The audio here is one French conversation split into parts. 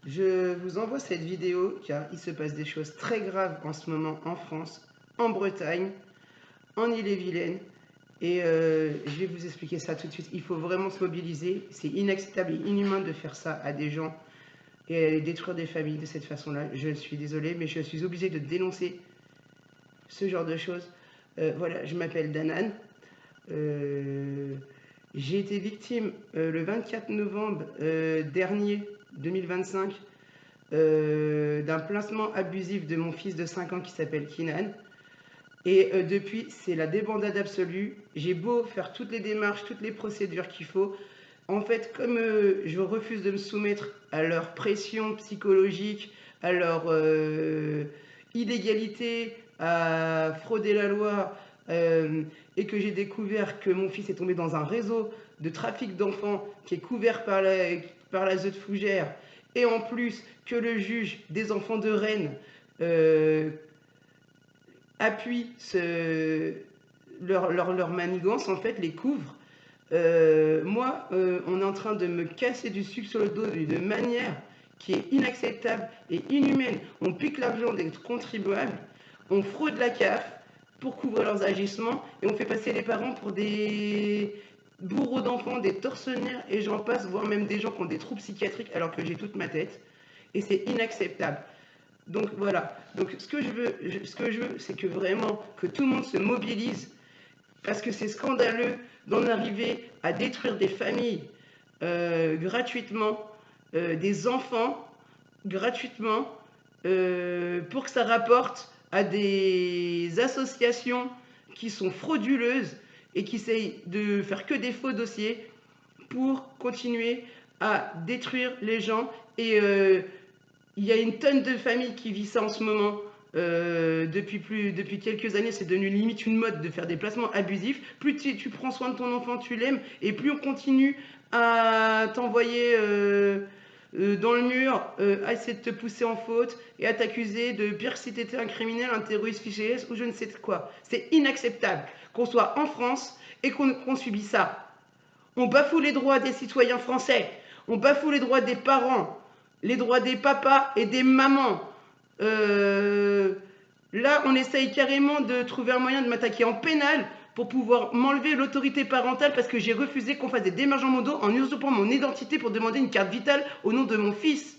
Je vous envoie cette vidéo car il se passe des choses très graves en ce moment en France, en Bretagne, en Ille-et-Vilaine. Et je vais vous expliquer ça tout de suite. Il faut vraiment se mobiliser. C'est inacceptable et inhumain de faire ça à des gens et détruire des familles de cette façon-là. Je suis désolée, mais je suis obligée de dénoncer ce genre de choses. Voilà, je m'appelle Danan. J'ai été victime le 24 novembre dernier, 2025, d'un placement abusif de mon fils de 5 ans qui s'appelle Kinan. Et depuis, c'est la débandade absolue. J'ai beau faire toutes les démarches, toutes les procédures qu'il faut. En fait, comme je refuse de me soumettre à leur pression psychologique, à leur illégalité, à frauder la loi, et que j'ai découvert que mon fils est tombé dans un réseau de trafic d'enfants qui est couvert par la ZEUD Fougères, et en plus que le juge des enfants de Rennes appuie leur manigance, en fait, les couvre. Moi, on est en train de me casser du sucre sur le dos d'une manière qui est inacceptable et inhumaine. On pique l'argent des contribuables, on fraude la CAF pour couvrir leurs agissements et on fait passer les parents pour des bourreaux d'enfants, des tortionnaires et j'en passe, voire même des gens qui ont des troubles psychiatriques alors que j'ai toute ma tête. Et c'est inacceptable. Donc voilà, donc ce que je veux, c'est que vraiment que tout le monde se mobilise parce que c'est scandaleux d'en arriver à détruire des familles gratuitement, des enfants gratuitement, pour que ça rapporte à des associations qui sont frauduleuses et qui essayent de faire que des faux dossiers pour continuer à détruire les gens. Et il y a une tonne de familles qui vivent ça en ce moment. Depuis quelques années, c'est devenu limite une mode de faire des placements abusifs. Plus tu prends soin de ton enfant, tu l'aimes, et plus on continue à t'envoyer dans le mur, à essayer de te pousser en faute et à t'accuser de pire si tu étais un criminel, un terroriste fiché S ou je ne sais quoi. C'est inacceptable qu'on soit en France et qu'on subit ça. On bafoue les droits des citoyens français, on bafoue les droits des parents, les droits des papas et des mamans. Là, on essaye carrément de trouver un moyen de m'attaquer en pénal pour pouvoir m'enlever l'autorité parentale parce que j'ai refusé qu'on fasse des démarches en mon dos en usurpant mon identité pour demander une carte vitale au nom de mon fils.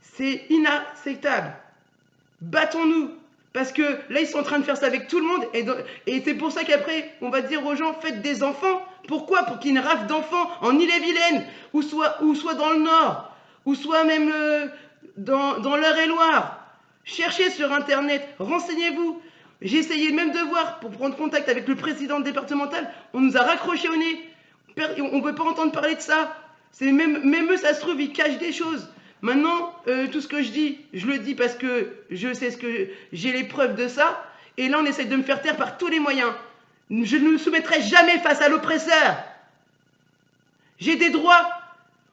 C'est inacceptable. Battons-nous. Parce que là, ils sont en train de faire ça avec tout le monde. Et c'est pour ça qu'après, on va dire aux gens, faites des enfants. Pourquoi? Pour qu'il y ait une rafle d'enfants en Ille-et-Vilaine, ou soit dans le Nord, ou soit même dans l'Eure-et-Loire. Cherchez sur Internet, renseignez-vous. J'ai essayé même de voir pour prendre contact avec le président départemental. On nous a raccroché au nez. On ne veut pas entendre parler de ça. Même eux, ça se trouve, ils cachent des choses. Maintenant, tout ce que je dis, je le dis parce que je sais j'ai les preuves de ça. Et là, on essaie de me faire taire par tous les moyens. Je ne me soumettrai jamais face à l'oppresseur. J'ai des droits.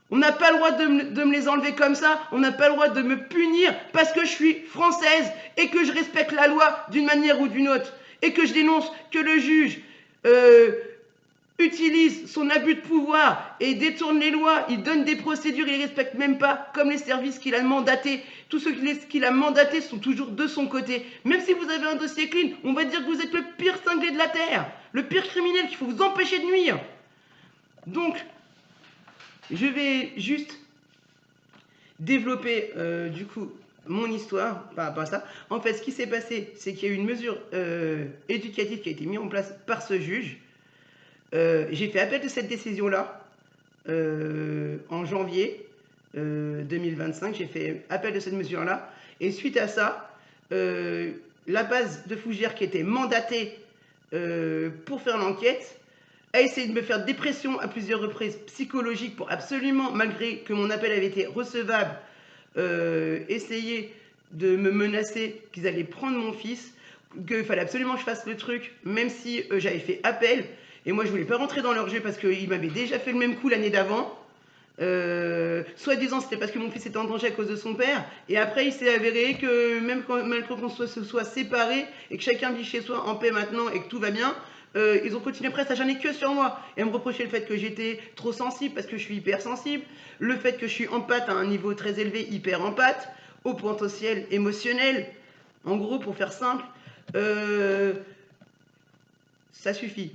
On n'a pas le droit de me les enlever comme ça. On n'a pas le droit de me punir parce que je suis française et que je respecte la loi d'une manière ou d'une autre. Et que je dénonce que le juge utilise son abus de pouvoir et détourne les lois, il donne des procédures, il ne respecte même pas, comme les services qu'il a mandatés. Tous ceux qu'il a mandatés sont toujours de son côté. Même si vous avez un dossier clean, on va dire que vous êtes le pire cinglé de la terre, le pire criminel qu'il faut vous empêcher de nuire. Donc, je vais juste développer du coup mon histoire par rapport à ça. En fait, ce qui s'est passé, c'est qu'il y a eu une mesure éducative qui a été mise en place par ce juge. J'ai fait appel de cette décision-là en janvier 2025. J'ai fait appel de cette mesure-là. Et suite à ça, la base de Fougères qui était mandatée pour faire l'enquête a essayé de me faire des pressions à plusieurs reprises psychologiques pour absolument, malgré que mon appel avait été recevable, essayer de me menacer qu'ils allaient prendre mon fils, qu'il fallait absolument que je fasse le truc, même si j'avais fait appel. Et moi, je voulais pas rentrer dans leur jeu parce qu'ils m'avaient déjà fait le même coup l'année d'avant. Soi-disant, c'était parce que mon fils était en danger à cause de son père. Et après, il s'est avéré que même malgré qu'on se soit séparés et que chacun vit chez soi en paix maintenant et que tout va bien, ils ont continué presque à s'acharner que sur moi et à me reprocher le fait que j'étais trop sensible parce que je suis hypersensible, le fait que je suis empathe à un niveau très élevé, hyper empathe, au potentiel émotionnel. En gros, pour faire simple, ça suffit.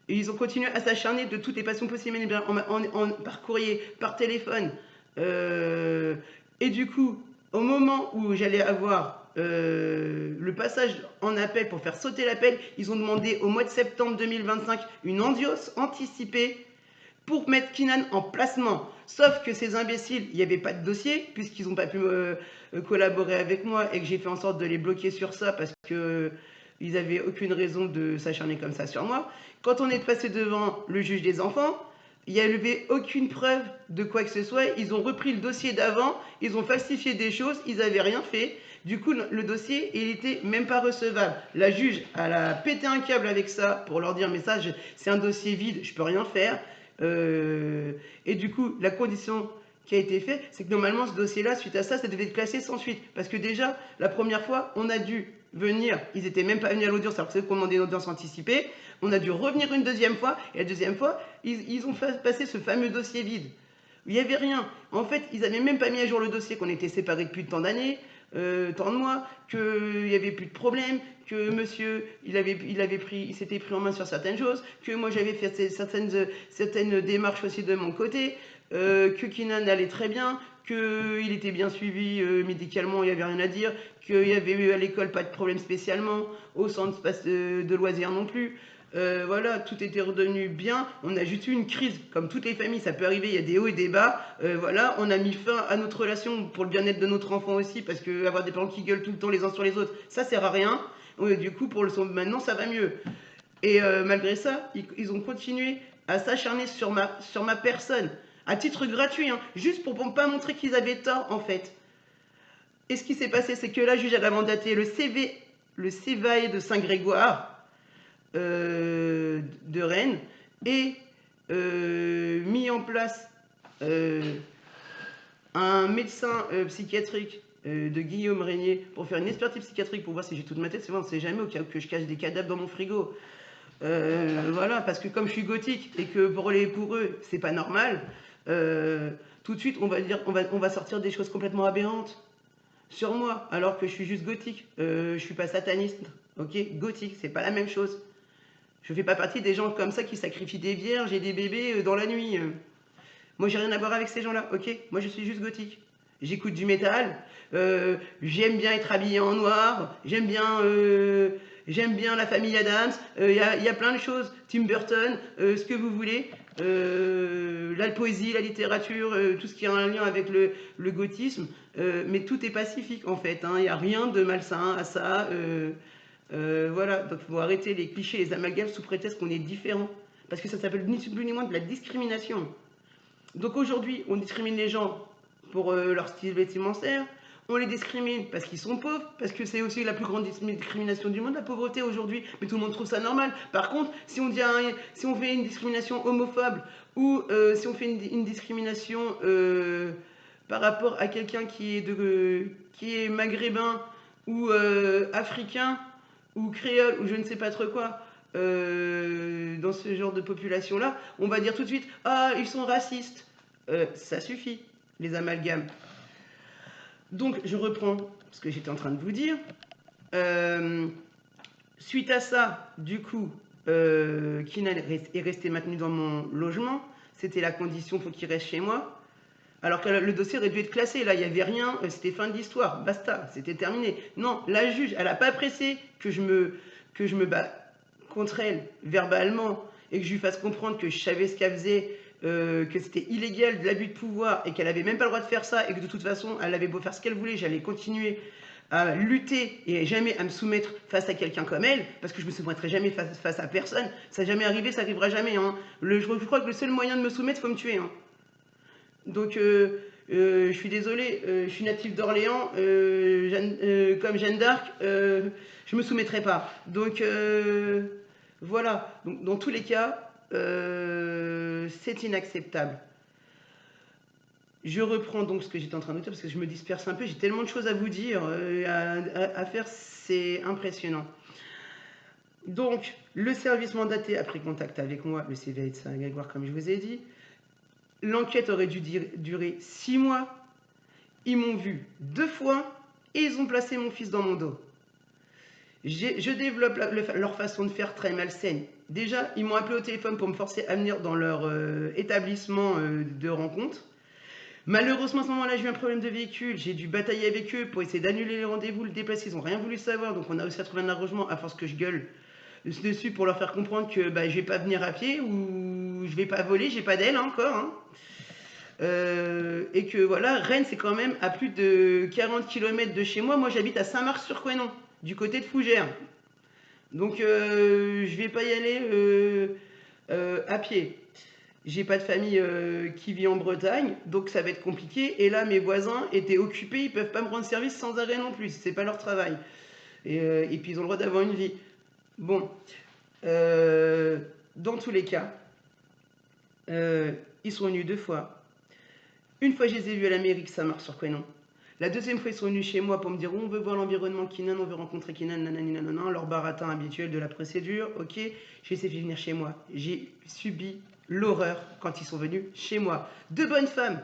Et ils ont continué à s'acharner de toutes les façons possibles par courrier, par téléphone. Et du coup, au moment où j'allais avoir le passage en appel pour faire sauter l'appel, ils ont demandé au mois de septembre 2025 une audience anticipée pour mettre Kinan en placement. Sauf que ces imbéciles, il n'y avait pas de dossier, puisqu'ils n'ont pas pu collaborer avec moi et que j'ai fait en sorte de les bloquer sur ça parce que ils n'avaient aucune raison de s'acharner comme ça sur moi. Quand on est passé devant le juge des enfants, il n'y avait aucune preuve de quoi que ce soit. Ils ont repris le dossier d'avant, ils ont falsifié des choses, ils n'avaient rien fait. Du coup, le dossier, il n'était même pas recevable. La juge, elle a pété un câble avec ça pour leur dire, mais ça, c'est un dossier vide, je ne peux rien faire. Et du coup, la condition qui a été faite, c'est que normalement, ce dossier-là, suite à ça, ça devait être classé sans suite. Parce que déjà, la première fois, on a dû venir, ils n'étaient même pas venus à l'audience, alors que c'est qu'on demandait une audience anticipée. On a dû revenir une deuxième fois, et la deuxième fois, ils ont fait passer ce fameux dossier vide. Il n'y avait rien. En fait, ils n'avaient même pas mis à jour le dossier, qu'on était séparés depuis tant d'années, tant de mois, qu'il n'y avait plus de problème, que monsieur, il s'était pris en main sur certaines choses, que moi j'avais fait certaines démarches aussi de mon côté, que Kinan allait très bien, qu'il était bien suivi médicalement, il n'y avait rien à dire, qu'il y avait eu à l'école pas de problème spécialement, au centre de loisirs non plus. Voilà, tout était redevenu bien. On a juste eu une crise, comme toutes les familles, ça peut arriver, il y a des hauts et des bas. Voilà, on a mis fin à notre relation pour le bien-être de notre enfant aussi, parce que avoir des parents qui gueulent tout le temps les uns sur les autres, ça sert à rien. Du coup, maintenant, ça va mieux. Et malgré ça, ils ont continué à s'acharner sur ma personne, à titre gratuit, hein, juste pour ne pas montrer qu'ils avaient tort, en fait. Et ce qui s'est passé, c'est que la juge a mandaté le CVAE de Saint-Grégoire, de Rennes, et mis en place un médecin psychiatrique de Guillaume Régnier pour faire une expertise psychiatrique pour voir si j'ai toute ma tête. C'est vrai, on ne sait jamais, au cas où que je cache des cadavres dans mon frigo. Voilà, parce que comme je suis gothique et que pour eux, c'est pas normal, tout de suite, on va sortir des choses complètement aberrantes sur moi, alors que je suis juste gothique. Je suis pas sataniste, ok? Gothique, c'est pas la même chose. Je fais pas partie des gens comme ça qui sacrifient des vierges et des bébés dans la nuit. Moi, j'ai rien à voir avec ces gens-là, ok? Moi, je suis juste gothique. J'écoute du métal. J'aime bien être habillé en noir. J'aime bien la famille Adams. Il y a plein de choses. Tim Burton, ce que vous voulez. La poésie, la littérature, tout ce qui a un lien avec le gothisme. Mais tout est pacifique, en fait. Il n'y a rien de malsain à ça. Voilà, donc il faut arrêter les clichés, les amalgames sous prétexte qu'on est différent. Parce que ça s'appelle ni plus ni moins de la discrimination. Donc aujourd'hui, on discrimine les gens pour leur style vestimentaire, on les discrimine parce qu'ils sont pauvres, parce que c'est aussi la plus grande discrimination du monde, la pauvreté aujourd'hui, mais tout le monde trouve ça normal. Par contre, si on fait une discrimination homophobe, ou si on fait une discrimination par rapport à quelqu'un qui est maghrébin, ou africain, ou créole, ou je ne sais pas trop quoi, dans ce genre de population-là, on va dire tout de suite « Ah, ils sont racistes ». Ça suffit, les amalgames. Donc, je reprends ce que j'étais en train de vous dire. Suite à ça, du coup, Kinan est resté maintenu dans mon logement. C'était la condition pour qu'il reste chez moi. Alors que le dossier aurait dû être classé, là, il n'y avait rien, c'était fin de l'histoire, basta, c'était terminé. Non, la juge, elle n'a pas pressé que je me bats contre elle, verbalement, et que je lui fasse comprendre que je savais ce qu'elle faisait, que c'était illégal, de l'abus de pouvoir, et qu'elle n'avait même pas le droit de faire ça, et que de toute façon, elle avait beau faire ce qu'elle voulait, j'allais continuer à lutter et jamais à me soumettre face à quelqu'un comme elle, parce que je me soumettrai jamais face à personne. Ça n'est jamais arrivé, ça n'arrivera jamais. Je crois que le seul moyen de me soumettre, il faut me tuer. Donc, je suis désolée, je suis native d'Orléans, comme Jeanne d'Arc, je me soumettrai pas. Donc, voilà. Donc, dans tous les cas, c'est inacceptable. Je reprends donc ce que j'étais en train de dire, parce que je me disperse un peu, j'ai tellement de choses à vous dire, à faire, c'est impressionnant. Donc, le service mandaté a pris contact avec moi, le CVA de Saint-Grégoire, comme je vous ai dit. L'enquête aurait dû durer 6 mois. Ils m'ont vu 2 fois et ils ont placé mon fils dans mon dos. Je développe leur façon de faire très malsaine. Déjà, ils m'ont appelé au téléphone pour me forcer à venir dans leur établissement de rencontre. Malheureusement, à ce moment-là, j'ai eu un problème de véhicule. J'ai dû batailler avec eux pour essayer d'annuler les rendez-vous, le déplacer. Ils n'ont rien voulu savoir. Donc, on a réussi à trouver un arrangement à force que je gueule dessus pour leur faire comprendre que bah, je vais pas venir à pied ou je vais pas voler. J'ai pas d'aile encore. Hein. Et que voilà, Rennes, c'est quand même à plus de 40 km de chez moi. Moi, j'habite à Saint-Marc-sur-Couesnon, du côté de Fougères. Donc, je vais pas y aller à pied. J'ai pas de famille qui vit en Bretagne, donc ça va être compliqué. Et là, mes voisins étaient occupés, ils peuvent pas me rendre service sans arrêt non plus. C'est pas leur travail. Et puis ils ont le droit d'avoir une vie. Bon, dans tous les cas, ils sont venus 2 fois. Une fois, je les ai vus à la mairie que ça marche sur Couesnon. La deuxième fois, ils sont venus chez moi pour me dire on veut voir l'environnement Kinan, on veut rencontrer Kinan, nanani, nanana, leur baratin habituel de la procédure. Ok, je les ai fait venir chez moi. J'ai subi l'horreur quand ils sont venus chez moi. 2 bonnes femmes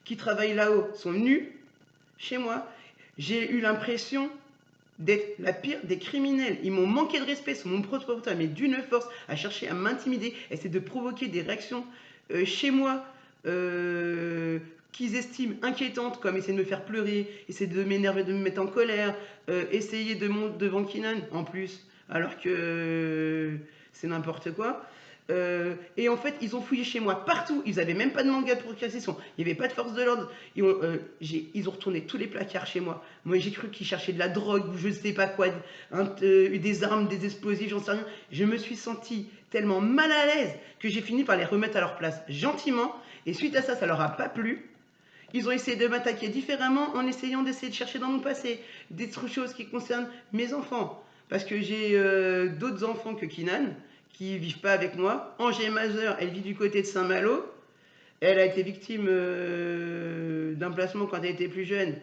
qui travaillent là-haut sont venues chez moi. J'ai eu l'impression d'être la pire des criminels. Ils m'ont manqué de respect sur mon propre portable, mais d'une force, à chercher à m'intimider, essayer de provoquer des réactions chez moi qu'ils estiment inquiétantes, comme essayer de me faire pleurer, essayer de m'énerver, de me mettre en colère, essayer de monter devant Kinan en plus, alors que c'est n'importe quoi. Et en fait, ils ont fouillé chez moi partout. Ils n'avaient même pas de mandat pour perquisition. Il n'y avait pas de force de l'ordre. Ils ont retourné tous les placards chez moi. Moi, j'ai cru qu'ils cherchaient de la drogue ou je ne sais pas quoi, des armes, des explosifs, j'en sais rien. Je me suis sentie tellement mal à l'aise que j'ai fini par les remettre à leur place gentiment. Et suite à ça, ça leur a pas plu. Ils ont essayé de m'attaquer différemment en essayant d'essayer de chercher dans mon passé des choses qui concernent mes enfants. Parce que j'ai d'autres enfants que Kinan qui vivent pas avec moi. Angers Mazer, elle vit du côté de Saint-Malo. Elle a été victime d'un placement quand elle était plus jeune.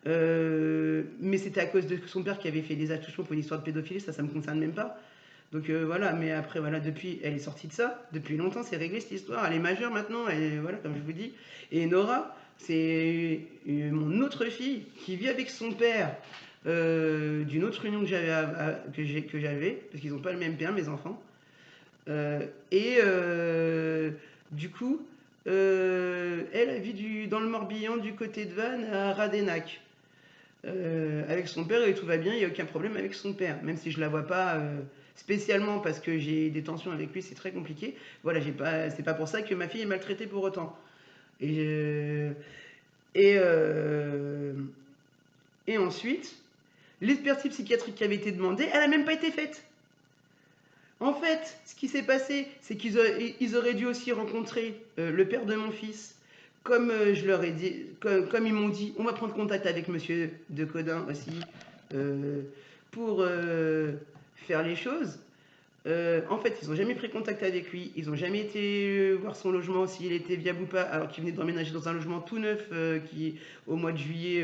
Mais c'était à cause de son père qui avait fait des attouchements pour une histoire de pédophilie, ça me concerne même pas. Donc voilà, mais après, voilà, depuis, elle est sortie de ça. Depuis longtemps, c'est réglé cette histoire. Elle est majeure maintenant, et voilà, comme je vous dis. Et Nora, c'est mon autre fille qui vit avec son père d'une autre union que j'avais, parce qu'ils n'ont pas le même père, mes enfants. Et du coup, elle vit dans le Morbihan, du côté de Vannes, à Radénac. Avec son père, et tout va bien, il n'y a aucun problème avec son père, même si je la vois pas spécialement parce que j'ai des tensions avec lui, c'est très compliqué. Voilà, c'est pas pour ça que ma fille est maltraitée pour autant. Et, et, euh, et ensuite, l'expertise psychiatrique qui avait été demandée, elle n'a même pas été faite. En fait, ce qui s'est passé, c'est qu'ils auraient dû aussi rencontrer le père de mon fils. Comme je leur ai dit, comme ils m'ont dit, on va prendre contact avec monsieur de Codin aussi pour faire les choses. En fait, ils n'ont jamais pris contact avec lui, ils n'ont jamais été voir son logement s'il était viable ou pas, alors qu'il venait d'emménager dans un logement tout neuf qui, au mois de juillet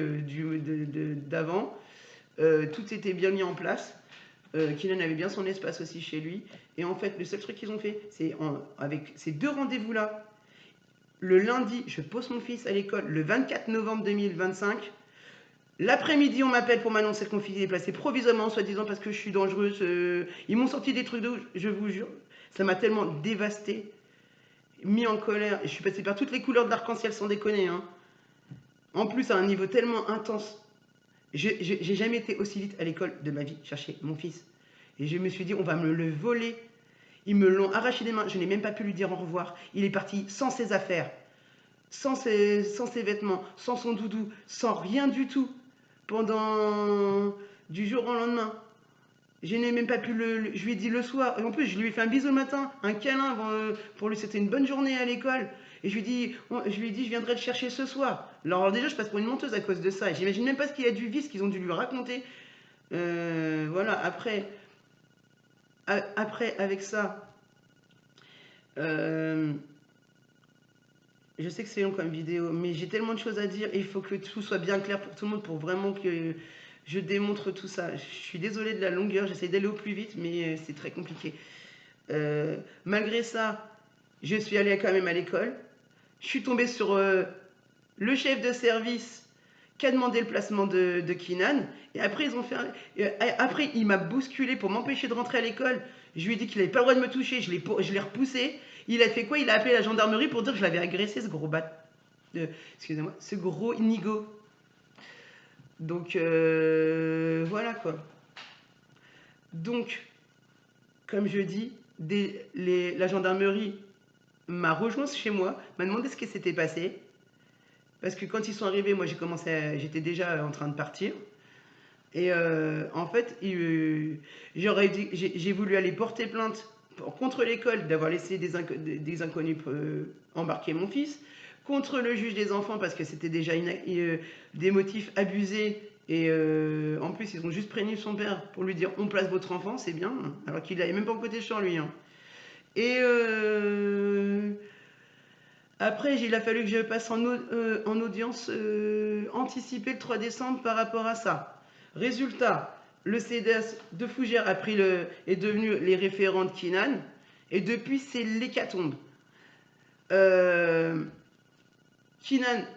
d'avant. Tout était bien mis en place. Kylian avait bien son espace aussi chez lui. Et en fait, le seul truc qu'ils ont fait, c'est avec ces 2 rendez-vous-là, le lundi, je pose mon fils à l'école, le 24 novembre 2025. L'après-midi, on m'appelle pour m'annoncer que mon fils est placé provisoirement, soi-disant parce que je suis dangereuse. Ils m'ont sorti des trucs de ouf, je vous jure. Ça m'a tellement dévasté, mis en colère. Et je suis passée par toutes les couleurs de l'arc-en-ciel sans déconner. Hein. En plus, à un niveau tellement intense. J'ai jamais été aussi vite à l'école de ma vie chercher mon fils. Et je me suis dit, on va me le voler. Ils me l'ont arraché des mains. Je n'ai même pas pu lui dire au revoir. Il est parti sans ses affaires, sans ses vêtements, sans son doudou, sans rien du tout. Pendant du jour au lendemain. Je n'ai même pas pu je lui ai dit le soir. Et en plus, je lui ai fait un bisou le matin, un câlin pour lui souhaiter une bonne journée à l'école. Et je lui ai dit, je viendrai le chercher ce soir. Alors déjà, je passe pour une menteuse à cause de ça. Et j'imagine même pas ce qu'il a dû vivre, ce qu'ils ont dû lui raconter. Voilà, après, avec ça, je sais que c'est long comme vidéo, mais j'ai tellement de choses à dire et il faut que tout soit bien clair pour tout le monde pour vraiment que je démontre tout ça. Je suis désolée de la longueur, j'essaie d'aller au plus vite, mais c'est très compliqué. Malgré ça, je suis allée quand même à l'école. Je suis tombée sur le chef de service qui a demandé le placement de Kinan. Et après, après il m'a bousculé pour m'empêcher de rentrer à l'école. Je lui ai dit qu'il n'avait pas le droit de me toucher. Je l'ai repoussé. Il a fait quoi? Il a appelé la gendarmerie pour dire que je l'avais agressé, ce gros excusez-moi, ce gros nigo. Donc, voilà quoi. Donc, comme je dis, la gendarmerie m'a rejoint chez moi, m'a demandé ce qui s'était passé. Parce que quand ils sont arrivés, moi j'étais déjà en train de partir. Et en fait, j'ai voulu aller porter plainte contre l'école d'avoir laissé des inconnus embarquer mon fils, contre le juge des enfants parce que c'était déjà des motifs abusés. Et en plus, ils ont juste prévenu son père pour lui dire on place votre enfant, c'est bien, alors qu'il n'avait même pas côté sur lui. Hein. Et après, il a fallu que je passe en audience anticipée le 3 décembre par rapport à ça. Résultat, le CDS de Fougères est devenu les référents de Kinan. Et depuis, c'est l'hécatombe. Kinan,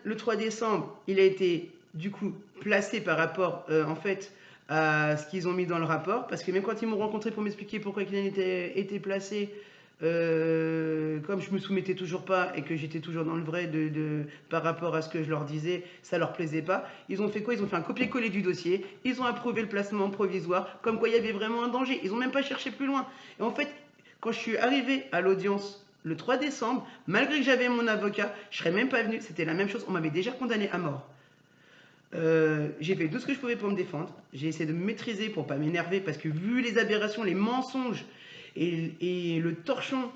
le 3 décembre, il a été du coup placé par rapport en fait à ce qu'ils ont mis dans le rapport. Parce que même quand ils m'ont rencontré pour m'expliquer pourquoi Kinan était placé, comme je me soumettais toujours pas et que j'étais toujours dans le vrai par rapport à ce que je leur disais, ça leur plaisait pas. Ils ont fait quoi? Ils ont fait un copier-coller du dossier, ils ont approuvé le placement provisoire, comme quoi il y avait vraiment un danger. Ils ont même pas cherché plus loin. Et en fait, quand je suis arrivée à l'audience le 3 décembre, malgré que j'avais mon avocat, je serais même pas venue. C'était la même chose, on m'avait déjà condamné à mort. J'ai fait tout ce que je pouvais pour me défendre. J'ai essayé de me maîtriser pour pas m'énerver parce que vu les aberrations, les mensonges et le torchon,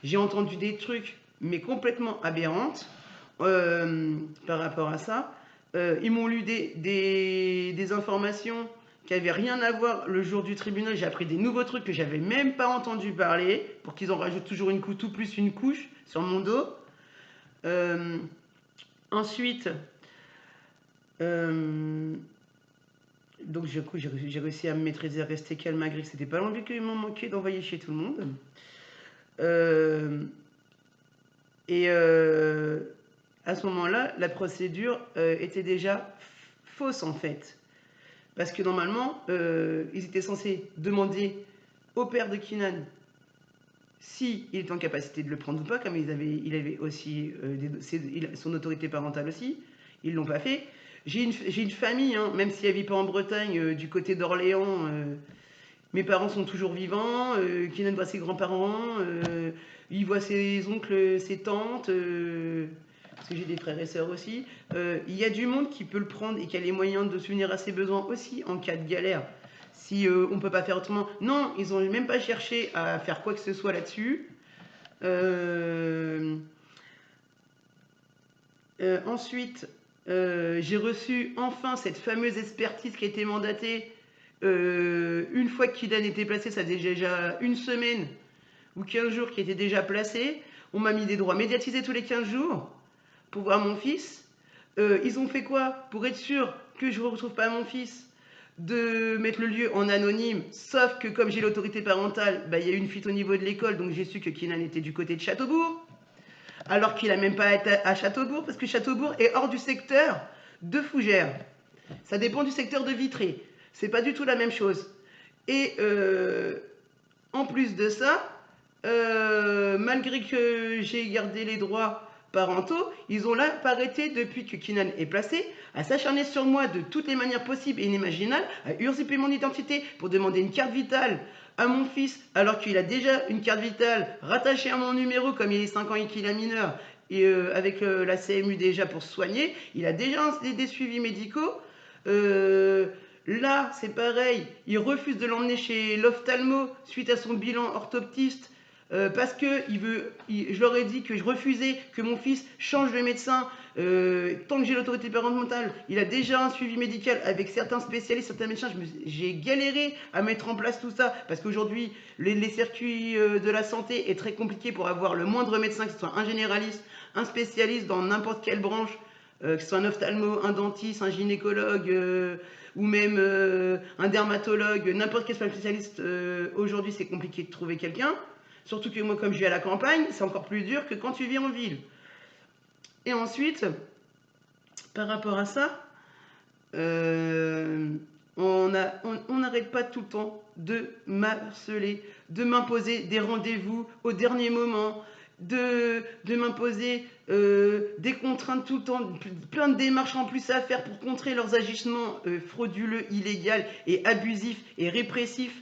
j'ai entendu des trucs mais complètement aberrantes par rapport à ça. Ils m'ont lu des informations qui n'avaient rien à voir le jour du tribunal. J'ai appris des nouveaux trucs que j'avais même pas entendu parler pour qu'ils en rajoutent toujours tout plus une couche sur mon dos. Ensuite, donc du coup, j'ai réussi à me maîtriser, à rester calme malgré que c'était pas l'envie qu'il m'en manquait d'envoyer chez tout le monde. À ce moment-là, la procédure était déjà fausse en fait. Parce que normalement, ils étaient censés demander au père de Kinan si il était en capacité de le prendre ou pas, comme il avait aussi son autorité parentale aussi. Ils ne l'ont pas fait. J'ai une famille, hein, même si elle ne vit pas en Bretagne, du côté d'Orléans. Mes parents sont toujours vivants. Kinan voit ses grands-parents. Il voit ses oncles, ses tantes. Parce que j'ai des frères et sœurs aussi. Il y a du monde qui peut le prendre et qui a les moyens de subvenir à ses besoins aussi en cas de galère. Si on ne peut pas faire autrement. Non, ils n'ont même pas cherché à faire quoi que ce soit là-dessus. Ensuite, j'ai reçu enfin cette fameuse expertise qui a été mandatée. Une fois que Kinan était placé, ça faisait déjà une semaine ou 15 jours qui était déjà placé. On m'a mis des droits médiatisés tous les 15 jours pour voir mon fils. Ils ont fait quoi? Pour être sûr que je ne retrouve pas mon fils, de mettre le lieu en anonyme, sauf que comme j'ai l'autorité parentale, bah, y a eu une fuite au niveau de l'école, donc j'ai su que Kinan était du côté de Châteaubourg, alors qu'il n'a même pas été à Châteaubourg, parce que Châteaubourg est hors du secteur de Fougères. Ça dépend du secteur de Vitré. C'est pas du tout la même chose. Et en plus de ça, malgré que j'ai gardé les droits parentaux, ils ont là pas arrêté depuis que Kinan est placé à s'acharner sur moi de toutes les manières possibles et inimaginables, à usurper mon identité pour demander une carte vitale à mon fils alors qu'il a déjà une carte vitale rattachée à mon numéro comme il est 5 ans et qu'il est mineur et avec la CMU déjà pour se soigner, il a déjà des suivis médicaux. Là, c'est pareil, il refuse de l'emmener chez l'ophtalmo suite à son bilan orthoptiste. Parce que je leur ai dit que je refusais que mon fils change de médecin tant que j'ai l'autorité parentale. Il a déjà un suivi médical avec certains spécialistes, certains médecins. J'ai galéré à mettre en place tout ça parce qu'aujourd'hui, les circuits de la santé est très compliqué pour avoir le moindre médecin, que ce soit un généraliste, un spécialiste dans n'importe quelle branche. que ce soit un ophtalmo, un dentiste, un gynécologue ou même un dermatologue, n'importe quel spécialiste, aujourd'hui c'est compliqué de trouver quelqu'un. Surtout que moi, comme je vis à la campagne, c'est encore plus dur que quand tu vis en ville. Et ensuite, par rapport à ça, on n'arrête pas tout le temps de m'harceler, de m'imposer des rendez-vous au dernier moment, de m'imposer des contraintes tout le temps, plein de démarches en plus à faire pour contrer leurs agissements frauduleux, illégaux et abusifs et répressifs.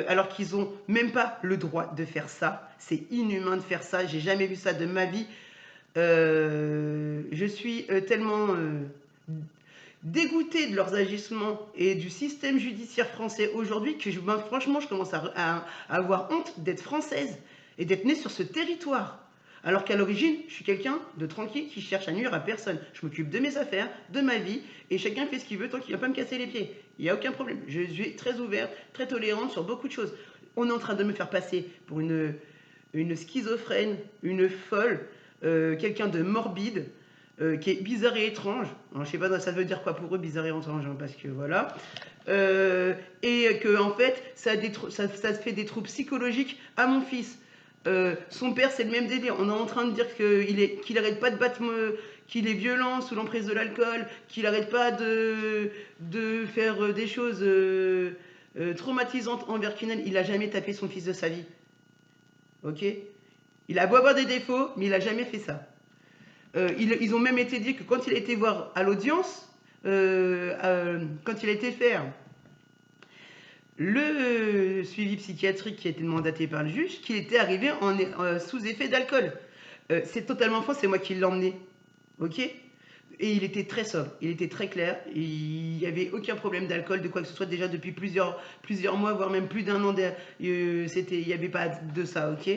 Alors qu'ils n'ont même pas le droit de faire ça. C'est inhumain de faire ça, j'ai jamais vu ça de ma vie. Je suis tellement dégoûtée de leurs agissements et du système judiciaire français aujourd'hui que franchement je commence à avoir honte d'être française et d'être née sur ce territoire. Alors qu'à l'origine, je suis quelqu'un de tranquille qui cherche à nuire à personne. Je m'occupe de mes affaires, de ma vie, et chacun fait ce qu'il veut tant qu'il ne va pas me casser les pieds. Il n'y a aucun problème. Je suis très ouverte, très tolérante sur beaucoup de choses. On est en train de me faire passer pour une schizophrène, une folle, quelqu'un de morbide, qui est bizarre et étrange. Alors, je sais pas, ça veut dire quoi pour eux, bizarre et étrange, hein, parce que voilà. Et que en fait, ça fait des troubles psychologiques à mon fils. Son père, c'est le même délire. On est en train de dire qu'il arrête pas de battre, qu'il est violent sous l'emprise de l'alcool, qu'il arrête pas de faire des choses traumatisantes envers Kinan. Il a jamais tapé son fils de sa vie. Ok? Il a beau avoir des défauts, mais il a jamais fait ça. Ils ont même été dit que quand il a été voir à l'audience, quand il a été faire le suivi psychiatrique qui a été mandaté par le juge, qu'il était arrivé sous effet d'alcool. C'est totalement faux, c'est moi qui l'ai emmené. Ok? Et il était très sobre, il était très clair, il n'y avait aucun problème d'alcool, de quoi que ce soit, déjà depuis plusieurs mois, voire même plus d'1 an, il n'y avait pas de ça, ok?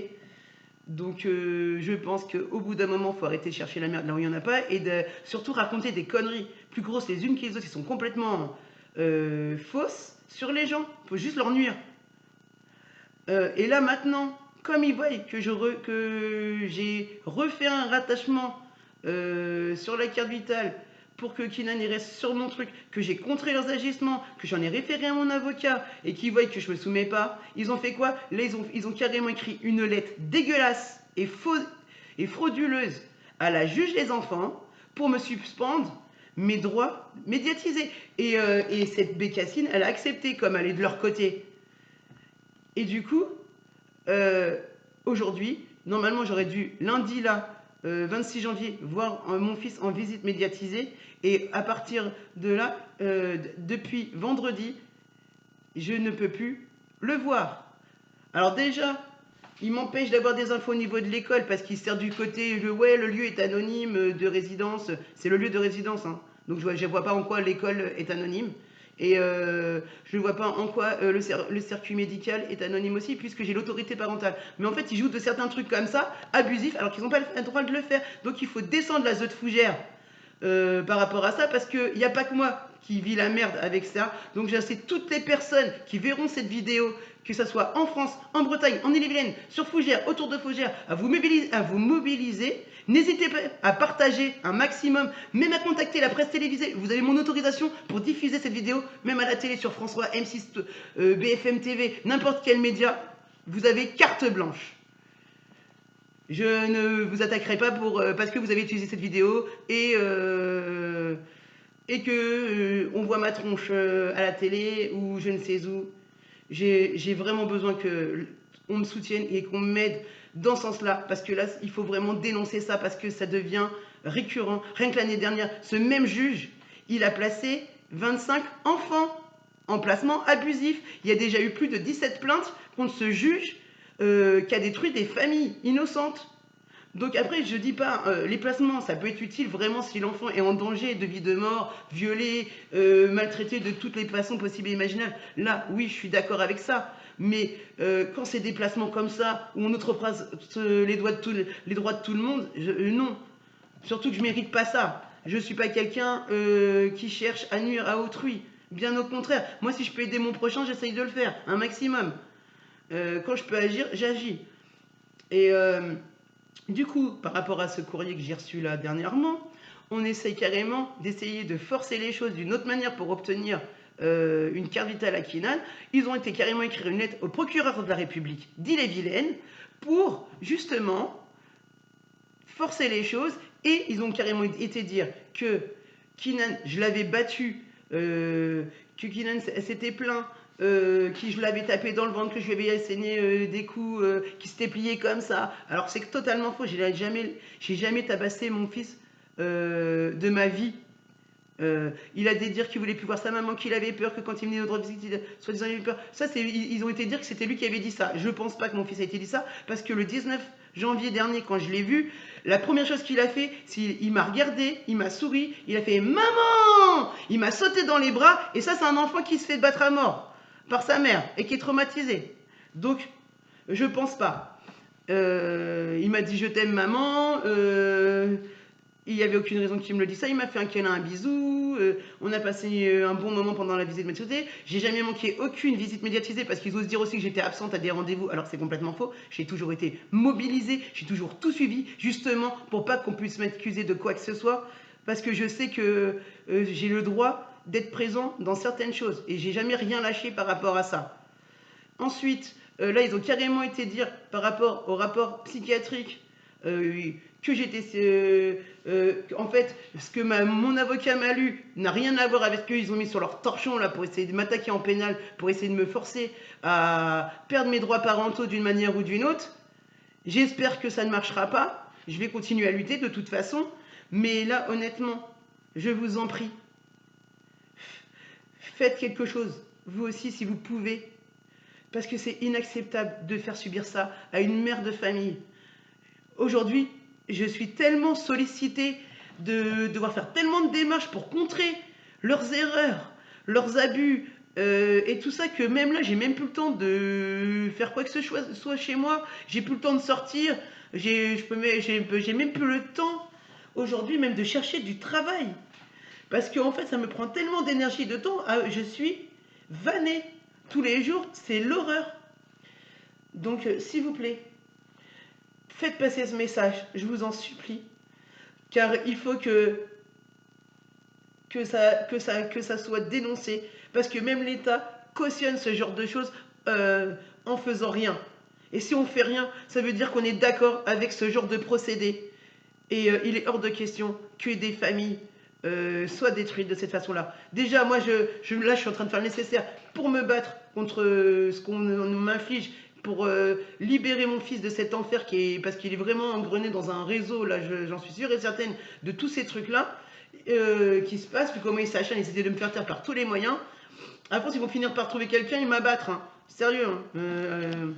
Donc je pense qu'au bout d'un moment, il faut arrêter de chercher la merde là où il n'y en a pas et de surtout raconter des conneries plus grosses les unes que les autres qui sont complètement fausses sur les gens. Il faut juste leur nuire. Et là maintenant, comme ils voient que j'ai refait un rattachement sur la carte vitale pour que Kinan y reste sur mon truc, que j'ai contré leurs agissements, que j'en ai référé à mon avocat et qu'ils voient que je me soumets pas, ils ont fait quoi? Là, ils ont carrément écrit une lettre dégueulasse et frauduleuse à la juge des enfants pour me suspendre mes droits médiatisés. Et cette bécassine, elle a accepté comme elle est de leur côté. Et du coup, aujourd'hui, normalement j'aurais dû lundi là, 26 janvier, voir mon fils en visite médiatisée. Et à partir de là, depuis vendredi, je ne peux plus le voir. Alors déjà, il m'empêche d'avoir des infos au niveau de l'école parce qu'il sert du côté, ouais, le lieu est anonyme de résidence. C'est le lieu de résidence, hein. Donc je ne vois pas en quoi l'école est anonyme. Et je ne vois pas en quoi le circuit médical est anonyme aussi, puisque j'ai l'autorité parentale. Mais en fait, ils jouent de certains trucs comme ça, abusifs, alors qu'ils n'ont pas le droit de le faire. Donc il faut descendre la zone fougère par rapport à ça, parce qu'il n'y a pas que moi qui vis la merde avec ça. Donc j'incite toutes les personnes qui verront cette vidéo, que ce soit en France, en Bretagne, en Ille-et-Vilaine, sur Fougères, autour de Fougères, à vous mobiliser. N'hésitez pas à partager un maximum, même à contacter la presse télévisée. Vous avez mon autorisation pour diffuser cette vidéo, même à la télé, sur François, M6, BFM TV, n'importe quel média. Vous avez carte blanche. Je ne vous attaquerai pas parce que vous avez utilisé cette vidéo et que on voit ma tronche à la télé ou je ne sais où. J'ai vraiment besoin qu'on me soutienne et qu'on m'aide dans ce sens-là, parce que là, il faut vraiment dénoncer ça, parce que ça devient récurrent. Rien que l'année dernière, ce même juge, il a placé 25 enfants en placement abusif. Il y a déjà eu plus de 17 plaintes contre ce juge qui a détruit des familles innocentes. Donc après, je dis pas, les placements, ça peut être utile vraiment si l'enfant est en danger de vie, de mort, violé, maltraité de toutes les façons possibles et imaginables. Là, oui, je suis d'accord avec ça. Mais quand c'est des placements comme ça, où on outrepasse les droits de tout le monde, non. Surtout que je mérite pas ça. Je suis pas quelqu'un qui cherche à nuire à autrui. Bien au contraire. Moi, si je peux aider mon prochain, j'essaye de le faire, un maximum. Quand je peux agir, j'agis. Et du coup, par rapport à ce courrier que j'ai reçu là dernièrement, on essaye carrément d'essayer de forcer les choses d'une autre manière pour obtenir une carte vitale à Kinan. Ils ont été carrément écrire une lettre au procureur de la République d'Ille-et-Vilaine pour justement forcer les choses, et ils ont carrément été dire que Kinan, je l'avais battu, que Kinan s'était plaint, qui je l'avais tapé dans le ventre, que je lui avais asséné des coups, qui s'était plié comme ça. Alors c'est totalement faux, j'ai jamais tabassé mon fils de ma vie. Il a dit dire qu'il voulait plus voir sa maman, qu'il avait peur, que quand il venait au droit de visite, soi-disant il avait peur. Ça, ils ont été dire que c'était lui qui avait dit ça. Je pense pas que mon fils a été dit ça, parce que le 19 janvier dernier, quand je l'ai vu, la première chose qu'il a fait, c'est il m'a regardé, il m'a souri, il a fait « Maman !» Il m'a sauté dans les bras, et ça, c'est un enfant qui se fait battre à mort par sa mère, et qui est traumatisé. Donc, je pense pas. Il m'a dit « Je t'aime, maman ». Il n'y avait aucune raison qu'il me le dise ça. Il m'a fait un câlin, un bisou. On a passé un bon moment pendant la visite médiatisée. J'ai jamais manqué aucune visite médiatisée parce qu'ils osent dire aussi que j'étais absente à des rendez-vous, alors c'est complètement faux. J'ai toujours été mobilisée, j'ai toujours tout suivi, justement pour pas qu'on puisse m'accuser de quoi que ce soit, parce que je sais que j'ai le droit d'être présent dans certaines choses et j'ai jamais rien lâché par rapport à ça. Ensuite, là, ils ont carrément été dire par rapport au rapport psychiatrique que j'étais... en fait, ce que mon avocat m'a lu n'a rien à voir avec ce qu'ils ont mis sur leur torchon là, pour essayer de m'attaquer en pénal, pour essayer de me forcer à perdre mes droits parentaux d'une manière ou d'une autre. J'espère que ça ne marchera pas. Je vais continuer à lutter de toute façon. Mais là, honnêtement, je vous en prie, faites quelque chose, vous aussi, si vous pouvez. Parce que c'est inacceptable de faire subir ça à une mère de famille. Aujourd'hui, je suis tellement sollicitée de devoir faire tellement de démarches pour contrer leurs erreurs, leurs abus, et tout ça, que même là, j'ai même plus le temps de faire quoi que ce soit chez moi. J'ai plus le temps de sortir. J'ai même plus le temps aujourd'hui même de chercher du travail. Parce que en fait, ça me prend tellement d'énergie et de temps. Je suis vannée. Tous les jours, c'est l'horreur. Donc, s'il vous plaît, faites passer ce message, je vous en supplie. Car il faut que ça soit dénoncé. Parce que même l'État cautionne ce genre de choses en faisant rien. Et si on fait rien, ça veut dire qu'on est d'accord avec ce genre de procédé. Et il est hors de question que des familles soient détruites de cette façon-là. Déjà, moi, là, je suis en train de faire le nécessaire pour me battre contre ce qu'on m'inflige, pour libérer mon fils de cet enfer parce qu'il est vraiment engrené dans un réseau, là, j'en suis sûre et certaine, de tous ces trucs-là qui se passent, puis comment ils s'acharnent, ils essaient de me faire taire par tous les moyens. À force, ils vont finir par trouver quelqu'un et m'abattre. Hein. Sérieux. Hein.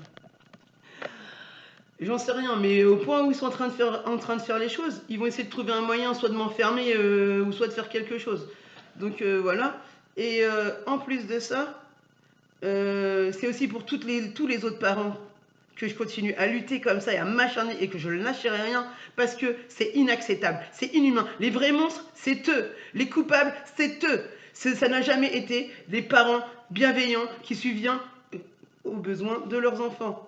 J'en sais rien, mais au point où ils sont en train de faire les choses, ils vont essayer de trouver un moyen, soit de m'enfermer, ou soit de faire quelque chose. Donc voilà. Et en plus de ça, c'est aussi pour tous les autres parents que je continue à lutter comme ça et à m'acharner et que je ne lâcherai rien, parce que c'est inacceptable, c'est inhumain. Les vrais monstres, c'est eux. Les coupables, c'est eux. Ça n'a jamais été des parents bienveillants qui subviennent aux besoins de leurs enfants.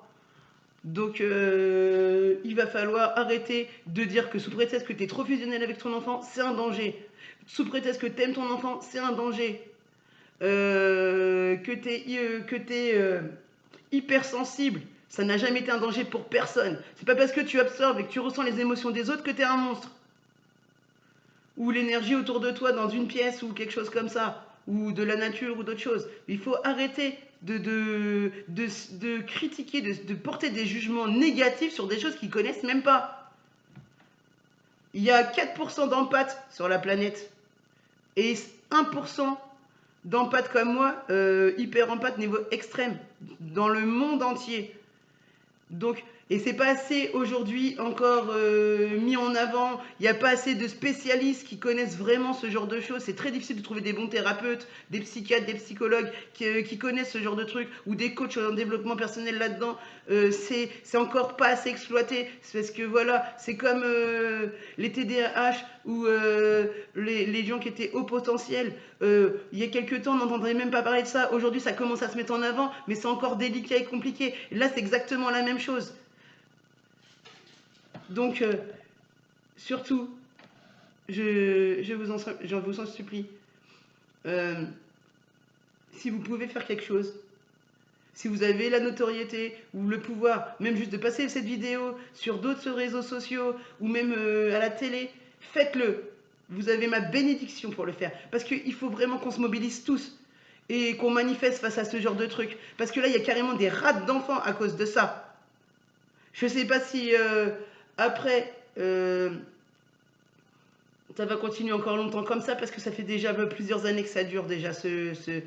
Donc il va falloir arrêter de dire que sous prétexte que tu es trop fusionnel avec ton enfant, c'est un danger. Sous prétexte que tu aimes ton enfant, c'est un danger. Que tu es hypersensible, ça n'a jamais été un danger pour personne. C'est pas parce que tu absorbes et que tu ressens les émotions des autres que tu es un monstre. Ou l'énergie autour de toi dans une pièce ou quelque chose comme ça. Ou de la nature ou d'autres choses. Il faut arrêter de critiquer, de porter des jugements négatifs sur des choses qu'ils connaissent même pas. Il y a 4% d'empathes sur la planète. Et 1% d'empathes comme moi, hyper empathes niveau extrême, dans le monde entier. Donc, et c'est pas assez aujourd'hui encore mis en avant. Il n'y a pas assez de spécialistes qui connaissent vraiment ce genre de choses. C'est très difficile de trouver des bons thérapeutes, des psychiatres, des psychologues qui connaissent ce genre de trucs, ou des coachs en développement personnel là-dedans. C'est encore pas assez exploité. C'est parce que voilà, c'est comme les TDAH ou les gens qui étaient haut potentiel. Il y a quelques temps, on n'entendrait même pas parler de ça. Aujourd'hui, ça commence à se mettre en avant, mais c'est encore délicat et compliqué. Et là, c'est exactement la même chose. Donc, surtout, je je vous en supplie, si vous pouvez faire quelque chose, si vous avez la notoriété ou le pouvoir, même juste de passer cette vidéo sur d'autres réseaux sociaux ou même à la télé, faites-le. Vous avez ma bénédiction pour le faire. Parce qu'il faut vraiment qu'on se mobilise tous et qu'on manifeste face à ce genre de truc. Parce que là, il y a carrément des rats d'enfants à cause de ça. Je ne sais pas si après, ça va continuer encore longtemps comme ça, parce que ça fait déjà plusieurs années que ça dure déjà ce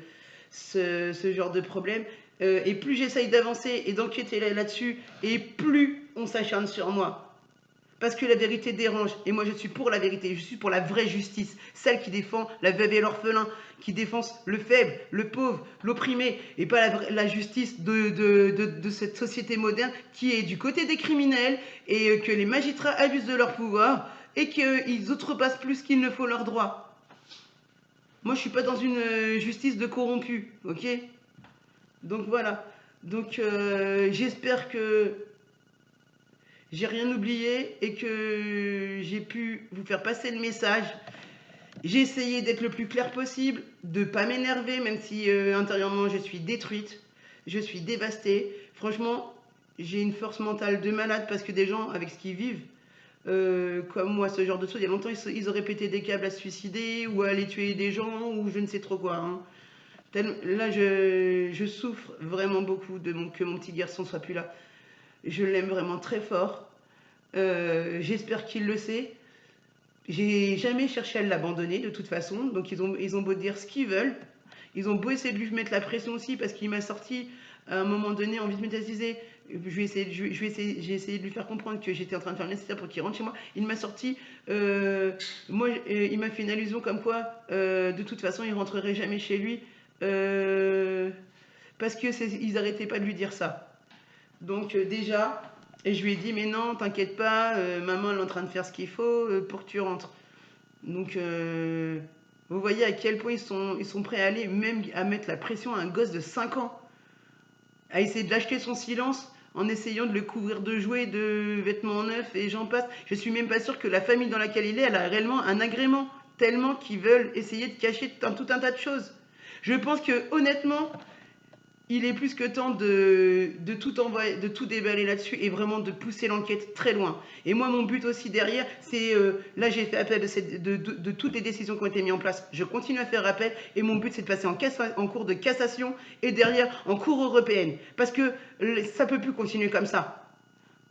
genre de problème. Et plus j'essaye d'avancer et d'enquêter là-dessus, et plus on s'acharne sur moi. Parce que la vérité dérange. Et moi, je suis pour la vérité. Je suis pour la vraie justice. Celle qui défend la veuve et l'orphelin. Qui défend le faible, le pauvre, l'opprimé. Et pas la justice de cette société moderne qui est du côté des criminels. Et que les magistrats abusent de leur pouvoir. Et qu'ils outrepassent plus qu'il ne faut leurs droits. Moi, je suis pas dans une justice de corrompus. Ok ? Donc voilà. Donc j'espère que j'ai rien oublié et que j'ai pu vous faire passer le message. J'ai essayé d'être le plus clair possible, de ne pas m'énerver, même si intérieurement je suis détruite, je suis dévastée. Franchement, j'ai une force mentale de malade parce que des gens, avec ce qu'ils vivent, comme moi, ce genre de choses, il y a longtemps, ils auraient pété des câbles à se suicider ou à aller tuer des gens ou je ne sais trop quoi. Hein. Là, je souffre vraiment beaucoup que mon petit garçon soit plus là. Je l'aime vraiment très fort. J'espère qu'il le sait. J'ai jamais cherché à l'abandonner de toute façon. Donc ils ont beau dire ce qu'ils veulent. Ils ont beau essayer de lui mettre la pression aussi parce qu'il m'a sorti à un moment donné envie de métastasiser. J'ai essayé de lui faire comprendre que j'étais en train de faire le nécessaire pour qu'il rentre chez moi. Il m'a sorti, il m'a fait une allusion comme quoi, de toute façon, il rentrerait jamais chez lui parce que ils n'arrêtaient pas de lui dire ça. Donc déjà, et je lui ai dit, mais non, t'inquiète pas, maman elle est en train de faire ce qu'il faut pour que tu rentres. Donc vous voyez à quel point ils sont prêts à aller, même à mettre la pression à un gosse de 5 ans, à essayer de l'acheter son silence en essayant de le couvrir de jouets, de vêtements neufs et j'en passe. Je suis même pas sûre que la famille dans laquelle il est, elle a réellement un agrément, tellement qu'ils veulent essayer de cacher tout un tas de choses. Je pense que honnêtement, il est plus que temps de tout envoyer, de tout déballer là-dessus et vraiment de pousser l'enquête très loin. Et moi, mon but aussi derrière, c'est là j'ai fait appel de toutes les décisions qui ont été mises en place. Je continue à faire appel et mon but c'est de passer en cours de cassation et derrière en cour européenne. Parce que ça ne peut plus continuer comme ça.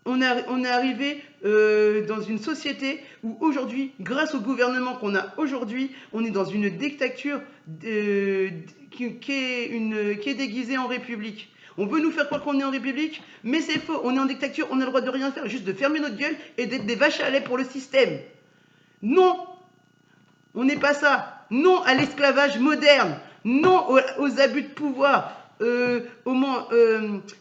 On est arrivé dans une société où aujourd'hui, grâce au gouvernement qu'on a aujourd'hui, on est dans une dictature qui est déguisée en république. On veut nous faire croire qu'on est en république, mais c'est faux. On est en dictature, on a le droit de rien faire, juste de fermer notre gueule et d'être des vaches à lait pour le système. Non, on n'est pas ça. Non à l'esclavage moderne. Non aux abus de pouvoir.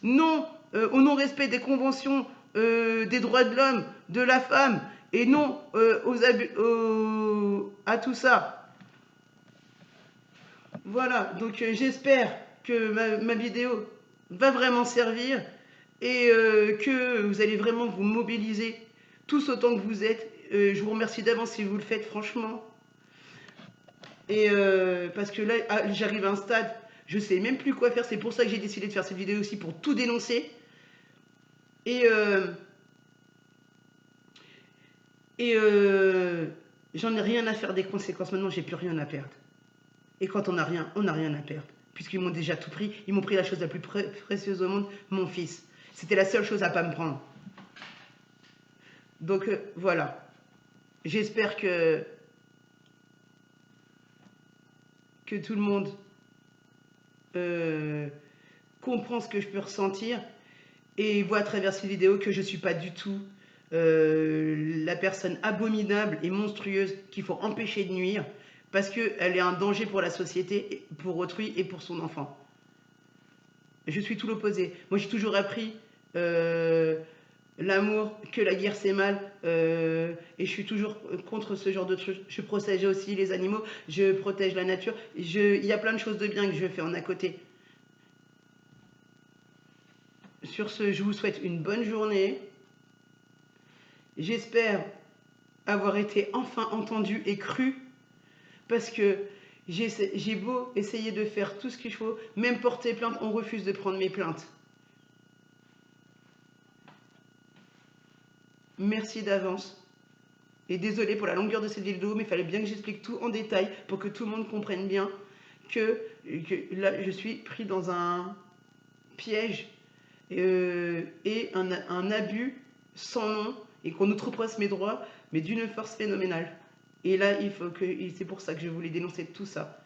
Non au non-respect des conventions des droits de l'homme, de la femme, et non à tout ça. Voilà, donc j'espère que ma vidéo va vraiment servir et que vous allez vraiment vous mobiliser tous autant que vous êtes. Je vous remercie d'avance si vous le faites, franchement. Et parce que là, j'arrive à un stade, je sais même plus quoi faire. C'est pour ça que j'ai décidé de faire cette vidéo aussi, pour tout dénoncer. Et j'en ai rien à faire des conséquences. Maintenant, j'ai plus rien à perdre. Et quand on n'a rien à perdre. Puisqu'ils m'ont déjà tout pris. Ils m'ont pris la chose la plus précieuse au monde, mon fils. C'était la seule chose à pas me prendre. Donc voilà. J'espère que tout le monde comprend ce que je peux ressentir et voit à travers ces vidéos que je ne suis pas du tout la personne abominable et monstrueuse qu'il faut empêcher de nuire parce qu'elle est un danger pour la société, pour autrui et pour son enfant. Je suis tout l'opposé. Moi, j'ai toujours appris l'amour, que la guerre c'est mal, et je suis toujours contre ce genre de trucs. Je protège aussi les animaux, je protège la nature. Il y a plein de choses de bien que je fais en à côté. Sur ce, je vous souhaite une bonne journée. J'espère avoir été enfin entendu et cru Parce que j'ai beau essayer de faire tout ce qu'il faut, même porter plainte, on refuse de prendre mes plaintes. Merci d'avance. Et désolé pour la longueur de cette vidéo, mais il fallait bien que j'explique tout en détail pour que tout le monde comprenne bien que là, je suis pris dans un piège et un abus sans nom et qu'on outrepasse mes droits, mais d'une force phénoménale. Et là, c'est pour ça que je voulais dénoncer tout ça.